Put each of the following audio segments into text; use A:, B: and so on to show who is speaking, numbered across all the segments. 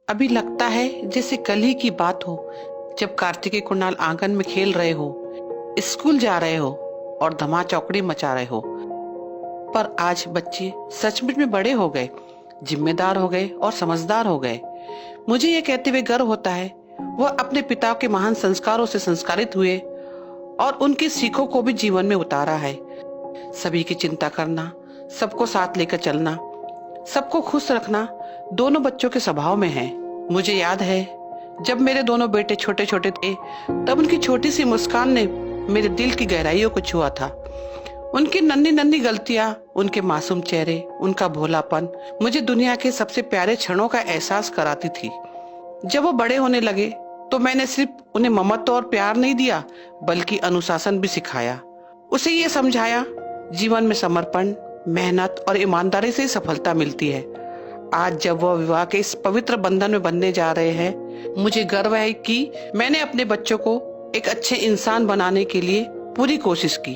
A: अभी लगता है जैसे कल ही की बात हो, जब कार्तिकेय कुणाल आंगन में खेल रहे हो, स्कूल जा रहे हो और धमा चौकड़ी मचा रहे हो। पर आज बच्चे सचमुच में बड़े हो गए, जिम्मेदार हो गए और समझदार हो गए। मुझे ये कहते हुए गर्व होता है वह अपने पिता के महान संस्कारों से संस्कारित हुए और उनकी सीखों को भी जीवन में उतारा है। सभी की चिंता करना, सबको साथ लेकर चलना, सबको खुश रखना दोनों बच्चों के स्वभाव में है। मुझे याद है जब मेरे दोनों बेटे छोटे छोटे थे, तब उनकी छोटी सी मुस्कान ने मेरे दिल की गहराइयों को छुआ था। उनकी नन्ही नन्ही गलतियां, उनके मासूम चेहरे, उनका भोलापन मुझे दुनिया के सबसे प्यारे क्षणों का एहसास कराती थी। जब वो बड़े होने लगे तो मैंने सिर्फ उन्हें ममत्व और प्यार नहीं दिया, बल्कि अनुशासन भी सिखाया। उसे ये समझाया जीवन में समर्पण, मेहनत और ईमानदारी से ही सफलता मिलती है। आज जब वह विवाह के इस पवित्र बंधन में बनने जा रहे हैं, मुझे गर्व है कि मैंने अपने बच्चों को एक अच्छे इंसान बनाने के लिए पूरी कोशिश की।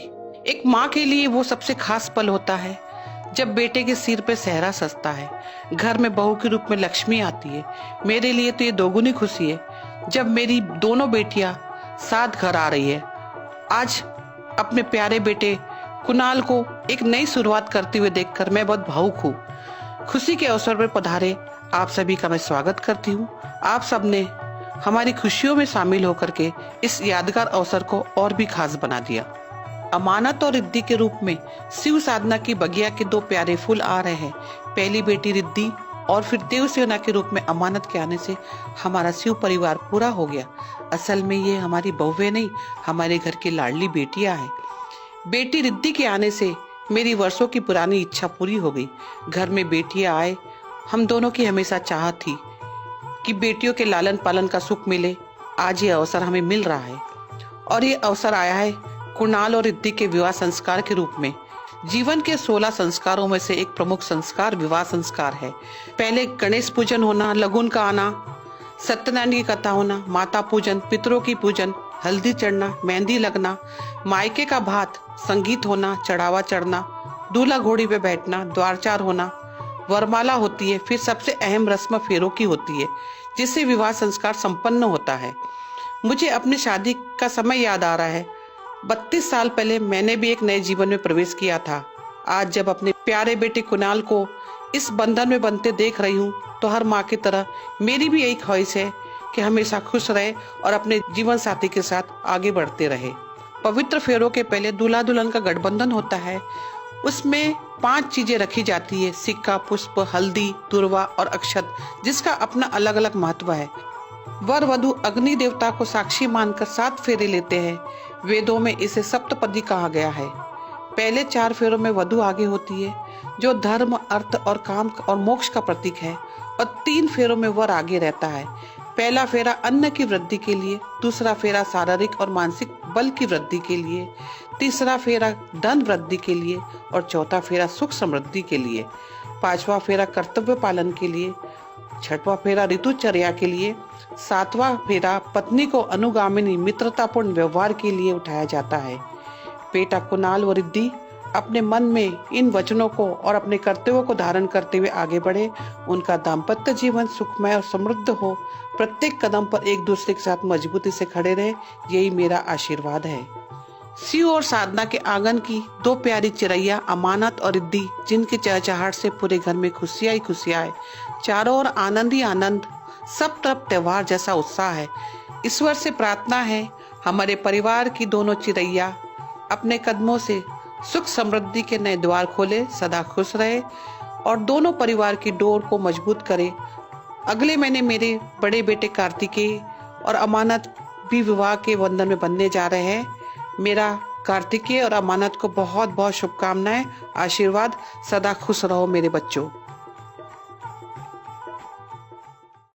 A: एक माँ के लिए वो सबसे खास पल होता है जब बेटे के सिर पे सेहरा सजता है, घर में बहू के रूप में लक्ष्मी आती है। मेरे लिए तो ये दोगुनी खुशी है जब मेरी दोनों बेटियां साथ घर आ रही है। आज अपने प्यारे बेटे कुणाल को एक नई शुरुआत करते हुए देखकर मैं बहुत भावुक हूँ। खुशी के अवसर पर पधारे आप सभी का मैं स्वागत करती हूँ। आप सब ने हमारी खुशियों में शामिल होकर के इस यादगार अवसर को और भी खास बना दिया। अमानत और रिद्धि के रूप में शिव साधना की बगिया के दो प्यारे फूल आ रहे हैं। पहली बेटी रिद्धि और फिर देव सेना के रूप में अमानत के आने से हमारा शिव परिवार पूरा हो गया। असल में ये हमारी बहुएं नहीं, हमारे घर की लाडली बेटियां हैं। बेटी रिद्धि के आने से मेरी वर्षों की पुरानी इच्छा पूरी हो गई। घर में बेटियां आए, हम दोनों की हमेशा चाहत थी कि बेटियों के लालन पालन का सुख मिले। आज ये अवसर हमें मिल रहा है और ये अवसर आया है कुणाल और रिद्धि के विवाह संस्कार के रूप में। जीवन के 16 संस्कारों में से एक प्रमुख संस्कार विवाह संस्कार है। पहले गणेश पूजन होना, लगुन का आना, सत्यनारायण की कथा होना, माता पूजन, पितरों की पूजन, हल्दी चढ़ना, मेहंदी लगना, मायके का भात, संगीत होना, चढ़ावा चढ़ना, दूल्हा घोड़ी पे बैठना, द्वारचार होना, वरमाला होती है। फिर सबसे अहम रस्म फेरों की होती है, जिससे विवाह संस्कार संपन्न होता है। मुझे अपनी शादी का समय याद आ रहा है। 32 साल पहले मैंने भी एक नए जीवन में प्रवेश किया था। आज जब अपने प्यारे बेटे कुणाल को इस बंधन में बनते देख रही हूँ, तो हर माँ की तरह मेरी भी यही ख्वाहिश है कि हमेशा खुश रहे और अपने जीवन साथी के साथ आगे बढ़ते रहे। पवित्र फेरों के पहले दूल्हा दुल्हन का गठबंधन होता है। उसमें 5 चीजें रखी जाती है: सिक्का, पुष्प, हल्दी, तुरवा और अक्षत, जिसका अपना अलग अलग महत्व है। वर वधु अग्नि देवता को साक्षी मानकर 7 फेरे लेते हैं। वेदों में इसे सप्तपदी कहा गया है। पहले 4 फेरों में वधु आगे होती है, जो धर्म, अर्थ और काम और मोक्ष का प्रतीक है, और 3 फेरों में वर आगे रहता है। पहला फेरा अन्न की वृद्धि के लिए, दूसरा फेरा शारीरिक और मानसिक बल की वृद्धि के लिए, तीसरा फेरा धन वृद्धि के लिए और चौथा फेरा सुख समृद्धि के लिए। 5वां फेरा कर्तव्य पालन के लिए, 6वां फेरा ऋतुचर्या के लिए, 7वां फेरा पत्नी को अनुगामिनी मित्रतापूर्ण व्यवहार के लिए उठाया जाता है। बेटा कुणाल व रिद्धि अपने मन में इन वचनों को और अपने कर्तव्यों को धारण करते हुए आगे बढ़े। उनका दाम्पत्य जीवन सुखमय और समृद्ध हो। प्रत्येक कदम पर एक दूसरे के साथ मजबूती से खड़े रहे, यही मेरा आशीर्वाद है। शिव और साधना के आंगन की 2 प्यारी चिरैया अमानत और रिद्धि, जिनके चहचहाट से पूरे घर में खुशियां ही खुशियां है। चारों ओर आनंद ही आनंद, सब तरफ त्योहार जैसा उत्साह है। ईश्वर से प्रार्थना है हमारे परिवार की दोनों चिरैया अपने कदमों से सुख समृद्धि के नए द्वार खोले, सदा खुश रहे और दोनों परिवार की डोर को मजबूत करे। अगले महीने मेरे बड़े बेटे कार्तिकेय और अमानत भी विवाह के बंधन में बनने जा रहे हैं। मेरा कार्तिकेय और अमानत को बहुत बहुत शुभकामनाएं, आशीर्वाद। सदा खुश रहो मेरे बच्चों।